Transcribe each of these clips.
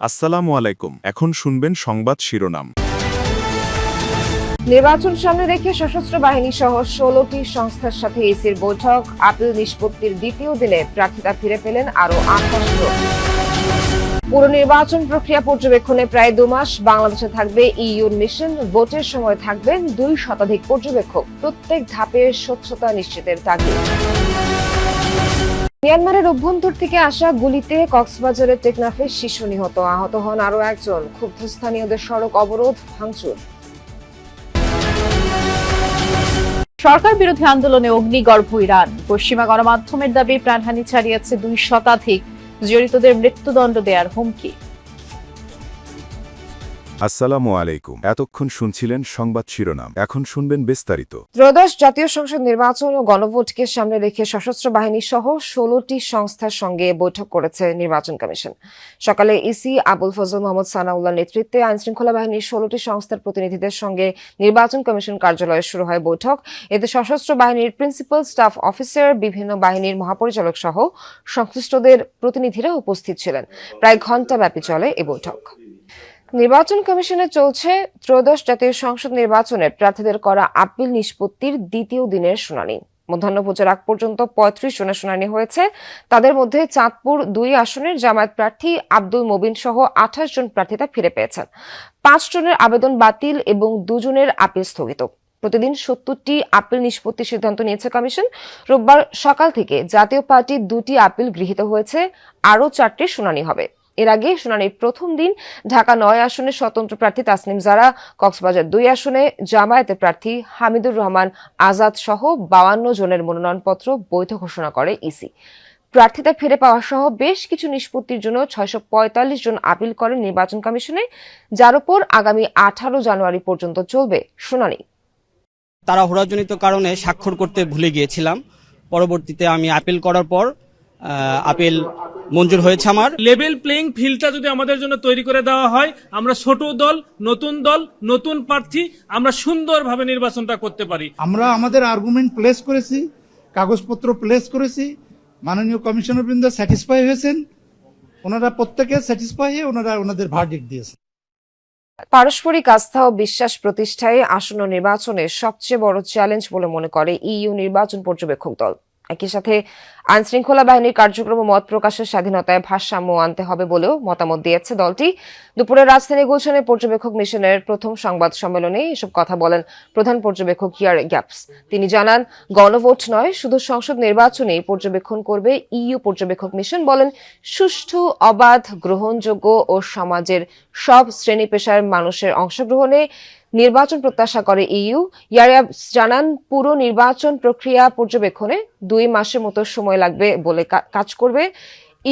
আসসালামু আলাইকুম। এখন শুনবেন সংবাদ শিরোনাম। নির্বাচন সামনে রেখে সশস্ত্র বাহিনী সহ 16টি সংস্থার সাথে ইসির বৈঠক। আপিল নিষ্পত্তির দ্বিতীয় দিনে প্রার্থীরা ফিরে পেলেন আরও 28 জন। পুরো নির্বাচন প্রক্রিয়া পর্যবেক্ষণে প্রায় 2 মাস। বাংলাদেশে থাকবে ইইউর মিশন। ভোটের সময় থাকবেন 2 শতাধিক পর্যবেক্ষক। প্রত্যেক ধাপে স্বচ্ছতা নিশ্চিতের তাগিদ। মিয়ানমারের অভ্যন্তর থেকে আসা গুলিতে কক্সবাজারের টেকনাফে শিশু নিহত, আহত হন আরও একজন। ক্ষুব্ধ স্থানীয়দের সড়ক অবরোধ, ভাঙচুর। সরকার বিরোধী আন্দোলনে অগ্নিগর্ভ ইরান। পশ্চিমা গণমাধ্যমের দাবি প্রাণহানি ছাড়িয়েছে 2 শতাধিক। জড়িতদের মৃত্যুদণ্ড দেওয়ার হুমকি। আসসালামু আলাইকুম। এতক্ষণ শুনছিলেন সংবাদ শিরোনাম, এখন শুনবেন বিস্তারিত। ত্রয়োদশ জাতীয় সংসদ নির্বাচন ও গণভোটকে সামনে রেখে সশস্ত্র বাহিনী সহ 16টি সংস্থার সঙ্গে বৈঠক করেছে নির্বাচন কমিশন। সকালে ইসি আবুল ফজল মোহাম্মদ সানাউল্লাহর নেতৃত্বে আইনশৃঙ্খলা বাহিনীর 16টি সংস্থার প্রতিনিধিদের সঙ্গে নির্বাচন কমিশন কার্যালয়ে শুরু হয় বৈঠক। এতে সশস্ত্র বাহিনীর প্রিন্সিপাল স্টাফ অফিসার, বিভিন্ন বাহিনীর মহাপরিচালক সহ সংশ্লিষ্টদের প্রতিনিধিরা উপস্থিত ছিলেন। প্রায় ঘণ্টাব্যাপী চলে এ বৈঠক। নির্বাচন কমিশনে চলছে ত্রয়োদশ জাতীয় সংসদ নির্বাচনের প্রার্থীদের করা আপিল নিষ্পত্তির দ্বিতীয় দিনের শুনানি। মধ্যাহ্নভোজের আগ পর্যন্ত 35 জনের শুনানি হয়েছে। তাদের মধ্যে চাঁদপুর 2 আসনের জামায়াত প্রার্থী আব্দুল মবিন সহ 28 জন প্রার্থীতা ফিরে পেয়েছেন। 5 জনের আবেদন বাতিল এবং 2 জনের আপিল স্থগিত। প্রতিদিন 70টি আপিল নিষ্পত্তির সিদ্ধান্ত নিয়েছে কমিশন। রোববার সকাল থেকে জাতীয় পার্টির 2টি আপিল গৃহীত হয়েছে। আরও 4টির শুনানি হবে। এর আগে শুনানির প্রথম দিন ঢাকা 9 আসনে স্বতন্ত্র প্রার্থী তাসনিম জারা, কক্সবাজার 2 আসনে জামায়াতের প্রার্থী হামিদুর রহমান আজাদ সহ 52 জনের মনোনয়নপত্র বৈধ ঘোষণা করে ইসি। প্রার্থীতা ফিরে পাওয়া সহ বেশ কিছু নিষ্পত্তির জন্য 645 জন আপিল করেন নির্বাচন কমিশনে, যার উপর আগামী 18 জানুয়ারি পর্যন্ত চলবে শুনানি। তাড়াহুড়াজনিত কারণে স্বাক্ষর করতে ভুলে গিয়েছিলাম। পরবর্তীতে আমি আপিল করার পর আপিল মঞ্জুর হয়েছে আমার। লেভেল প্লেইং ফিল্ডটা যদি আমাদের জন্য তৈরি করে দেওয়া হয়, আমরা ছোট দল, নতুন প্রার্থী, আমরা সুন্দরভাবে নির্বাচনটা করতে পারি। আমরা আমাদের আর্গুমেন্ট প্লেস করেছি, কাগজপত্র প্লেস করেছি। মাননীয় কমিশনার বৃন্দ স্যাটিসফাই হয়েছেন। ওনারা প্রত্যেকে স্যাটিসফাই হয়ে ওনাদের ভার্ডিক্ট দিয়েছেন। পারস্পরিক আস্থা ও বিশ্বাস প্রতিষ্ঠায় আসন্ন নির্বাচনে সবচেয়ে বড় চ্যালেঞ্জ বলে মনে করে ইইউ নির্বাচন পর্যবেক্ষক দল। একই সাথে আইনশৃঙ্খলা বাহিনীর কার্যক্রম ও মত প্রকাশের স্বাধীনতায় ভারসাম্য আনতে হবে বলেও মতামত দিয়েছে দলটি। দুপুরে রাজধানী গুলশানে পর্যবেক্ষক মিশনের প্রথম সংবাদ সম্মেলনে এসব কথা বলেন প্রধান পর্যবেক্ষক ইয়ারে গ্যাপস। তিনি জানান, গণভোট নয়, শুধু সংসদ নির্বাচনেই পর্যবেক্ষণ করবে ইইউ পর্যবেক্ষক মিশন। বলেন, সুষ্ঠু, অবাধ, গ্রহণযোগ্য ও সমাজের সব শ্রেণী পেশার মানুষের অংশগ্রহণে নির্বাচন প্রত্যাশা করে ইইউ। ইয়ারিয়া জানান, পুরো নির্বাচন প্রক্রিয়া পর্যবেক্ষণে 2 মাসের মতো সময় লাগবে বলে কাজ করবে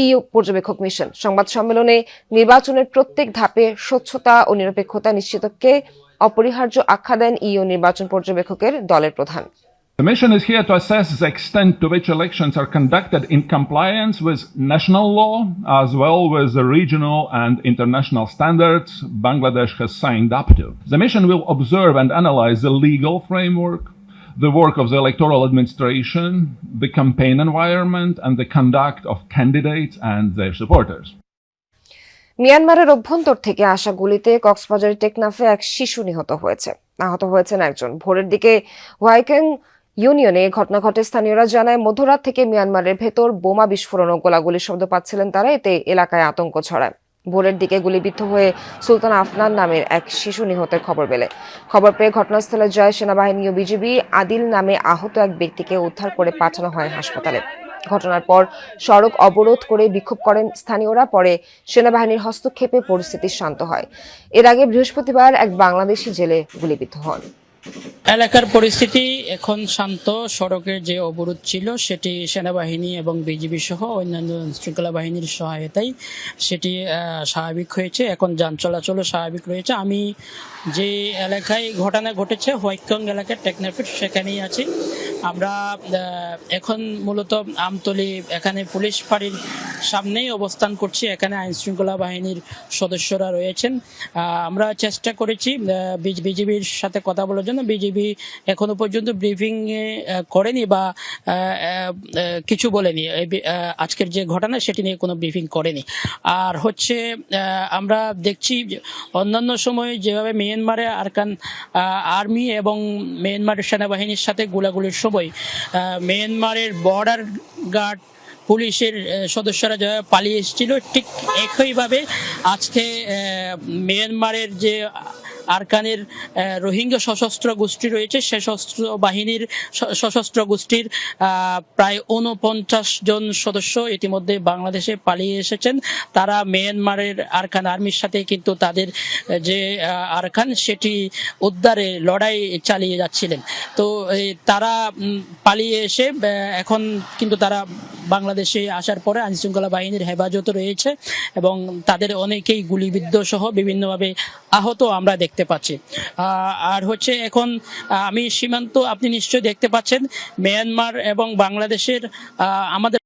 ইইউ পর্যবেক্ষক মিশন। সংবাদ সম্মেলনে নির্বাচনের প্রত্যেক ধাপে স্বচ্ছতা ও নিরপেক্ষতা নিশ্চিতকে অপরিহার্য আখ্যা দেন ইইউ নির্বাচন পর্যবেক্ষকের দলের প্রধান। The mission is here to assess the extent to which elections are conducted in compliance with national law as well as the regional and international standards Bangladesh has signed up to. The mission will observe and analyze the legal framework, the work of the electoral administration, the campaign environment, and the conduct of candidates and their supporters. মিয়ানমারের অভ্যন্তর থেকে আসা গুলিতে কক্সবাজারের টেকনাফে এক শিশু নিহত হয়েছে, আহত হয়েছেন একজন। ভোরের দিকে হোয়াইকেং ইউনিয়নে ঘটনা ঘটে। স্থানীয়রা জানায়, মধ্যরাত থেকে মিয়ানমারের ভেতর বোমা বিস্ফোরণ ও গোলাগুলির শব্দ পাচ্ছিলেন তারা। এতে এলাকায় আতঙ্ক ছড়ায়। ভোরের দিকে গুলিবিদ্ধ হয়ে সুলতান আফনান নামের এক শিশু নিহতের খবর পেয়ে ঘটনাস্থলে যায় সেনাবাহিনী ও বিজিবি। আদিল নামে আহত এক ব্যক্তিকে উদ্ধার করে পাঠানো হয় হাসপাতালে। ঘটনার পর সড়ক অবরোধ করে বিক্ষোভ করেন স্থানীয়রা। পরে সেনাবাহিনীর হস্তক্ষেপে পরিস্থিতি শান্ত হয়। এর আগে বৃহস্পতিবার এক বাংলাদেশি জেলে গুলিবিদ্ধ হন। এলাকার পরিস্থিতি এখন শান্ত। সড়কের যে অবরোধ ছিল সেটি সেনাবাহিনী এবং বিজিবি সহ অন্যান্য শৃঙ্খলা বাহিনীর সহায়তায় সেটি স্বাভাবিক হয়েছে। এখন যান চলাচলও স্বাভাবিক রয়েছে। আমি যে এলাকায় ঘটনা ঘটেছে হোয়াইটকং এলাকার টেকনাফে, সেখানেই আছি। আমরা এখন মূলত আমতলী এখানে পুলিশ ফাঁড়ির সামনেই অবস্থান করছি। এখানে আইন শৃঙ্খলা বাহিনীর সদস্যরা রয়েছেন। আমরা চেষ্টা করেছি বিজিবির সাথে কথা বলার জন্য। বিজিবি এখনো পর্যন্ত ব্রিফিং করেনি বা কিছু বলেনি। আজকের যে ঘটনা সেটি নিয়ে কোনো ব্রিফিং করেনি। আর হচ্ছে আমরা দেখছি অন্যান্য সময় যেভাবে মিয়ানমারে আরকান আর্মি এবং মিয়ানমারের সেনাবাহিনীর সাথে গোলাগুলির সময় মিয়ানমারের বর্ডার গার্ড পুলিশের সদস্যরা যারা পালিয়ে এসেছিল, ঠিক একইভাবে আজকে মিয়ানমারের যে আরকানের রোহিঙ্গা সশস্ত্র গোষ্ঠী রয়েছে, সশস্ত্র গোষ্ঠীর প্রায় 49 জন সদস্য ইতিমধ্যে বাংলাদেশে পালিয়ে এসেছেন। তারা মিয়ানমারের আরকান আর্মির সাথে কিন্তু তাদের যে আরকান সেটি উদ্ধারে লড়াই চালিয়ে যাচ্ছিলেন। তো তারা পালিয়ে এসে এখন কিন্তু তারা বাংলাদেশে আসার পরে আইনশৃঙ্খলা বাহিনীর হেফাজতে রয়েছে এবং তাদের অনেকেই গুলিবিদ্ধ সহ বিভিন্নভাবে আহত আমরা দেখতে পাচ্ছি। আর হচ্ছে এখন আমি সীমান্ত আপনি নিশ্চয়ই দেখতে পাচ্ছেন মিয়ানমার এবং বাংলাদেশের আমাদের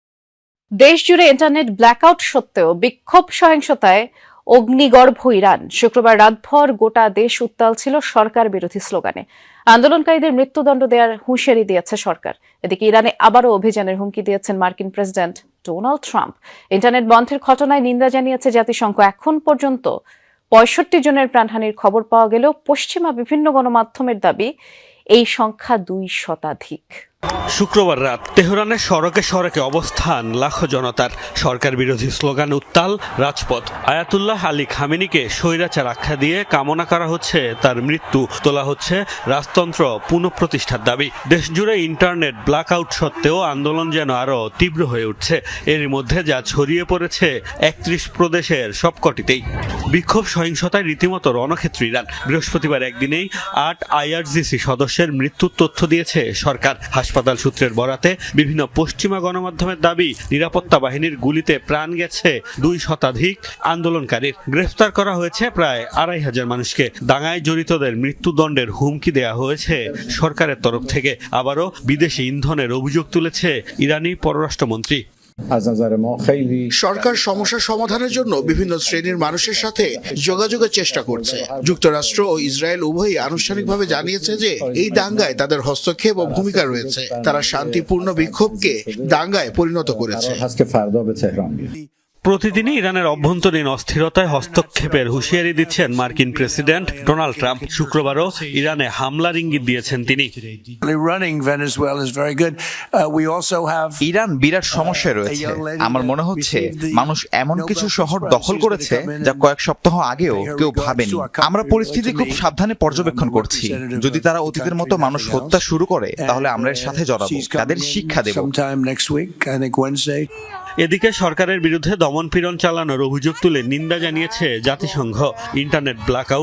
দেশ জুড়ে ইন্টারনেট ব্ল্যাকআউট সত্ত্বেও বিক্ষোভ সহিংসতায় অগ্নিগর্ভ ইরান। শুক্রবার রাতভর গোটা দেশ উত্তাল ছিল সরকার বিরোধী স্লোগানে। আন্দোলনকারীদের মৃত্যুদণ্ড দেওয়ার হুঁশিয়ারি দিয়েছে সরকার। এদিকে ইরানে আবারও অভিযানের হুমকি দিয়েছেন মার্কিন প্রেসিডেন্ট ডোনাল্ড ট্রাম্প। ইন্টারনেট বন্ধের ঘটনায় নিন্দা জানিয়েছে জাতিসংঘ। এখন পর্যন্ত 65 জনের প্রাণহানির খবর পাওয়া গেলেও পশ্চিমা বিভিন্ন গণমাধ্যমের দাবি এই সংখ্যা 2 শতাধিক। শুক্রবার রাত তেহরানের সড়কে সড়কে অবস্থান লাখো জনতার। সরকার বিরোধী স্লোগান উত্তাল রাজপথ। আয়াতুল্লাহ আলী খামেনিকে স্বৈরাচার আখ্যা দিয়ে কামনা করা হচ্ছে তার মৃত্যু, তোলা হচ্ছে রাজতন্ত্র পুনঃপ্রতিষ্ঠার দাবি। দেশজুড়ে ইন্টারনেট ব্ল্যাকআউট সত্ত্বেও আন্দোলন যেন আরও তীব্র হয়ে উঠছে। এর মধ্যে যা ছড়িয়ে পড়েছে 31 প্রদেশের সবকটিতেই। বিক্ষোভ সহিংসতায় রীতিমতো রণক্ষেত্র ইরান। বৃহস্পতিবার একদিনেই 8 IRGC সদস্যের মৃত্যুর তথ্য দিয়েছে সরকার। হাসপাতাল সূত্রের বরাতে বিভিন্ন পশ্চিমা গণমাধ্যমের দাবি, নিরাপত্তা বাহিনীর গুলিতে প্রাণ গেছে 2 শতাধিক আন্দোলনকারীর। গ্রেফতার করা হয়েছে প্রায় 2500 মানুষকে। দাঙ্গায় জড়িতদের মৃত্যুদণ্ডের হুমকি দেয়া হয়েছে সরকারের তরফ থেকে। আবারও বিদেশি ইন্ধনের অভিযোগ তুলেছে ইরানি পররাষ্ট্রমন্ত্রী। সরকার সমস্যা সমাধানের জন্য বিভিন্ন শ্রেণীর মানুষের সাথে যোগাযোগের চেষ্টা করছে। যুক্তরাষ্ট্র ও ইসরায়েল উভয়ই আনুষ্ঠানিকভাবে জানিয়েছে যে এই দাঙ্গায় তাদের হস্তক্ষেপ ও ভূমিকা রয়েছে। তারা শান্তিপূর্ণ বিক্ষোভকে দাঙ্গায় পরিণত করেছে। প্রতিদিনই ইরানের অভ্যন্তরীণ অস্থিরতায় হস্তক্ষেপের হুঁশিয়ারি দিচ্ছেন মার্কিন প্রেসিডেন্ট ডোনাল্ড ট্রাম্প। শুক্রবারও ইরানে হামলার ইঙ্গিত দিয়েছেন তিনি। ইরান বিরাট সমস্যায় রয়েছে। আমার মনে হচ্ছে মানুষ এমন কিছু শহর দখল করেছে যা কয়েক সপ্তাহ আগেও কেউ ভাবেনি। আমরা পরিস্থিতি খুব সাবধানে পর্যবেক্ষণ করছি। যদি তারা অতীতের মতো মানুষ হত্যা শুরু করে তাহলে আমরা এর সাথে জড়াবো, তাদের শিক্ষা দেব। এদিকে সরকারের বিরুদ্ধে দমনপীড়ন চালানোর অভিযোগ তুলে নিন্দা জানিয়েছে জাতিসংঘ। Internet blackout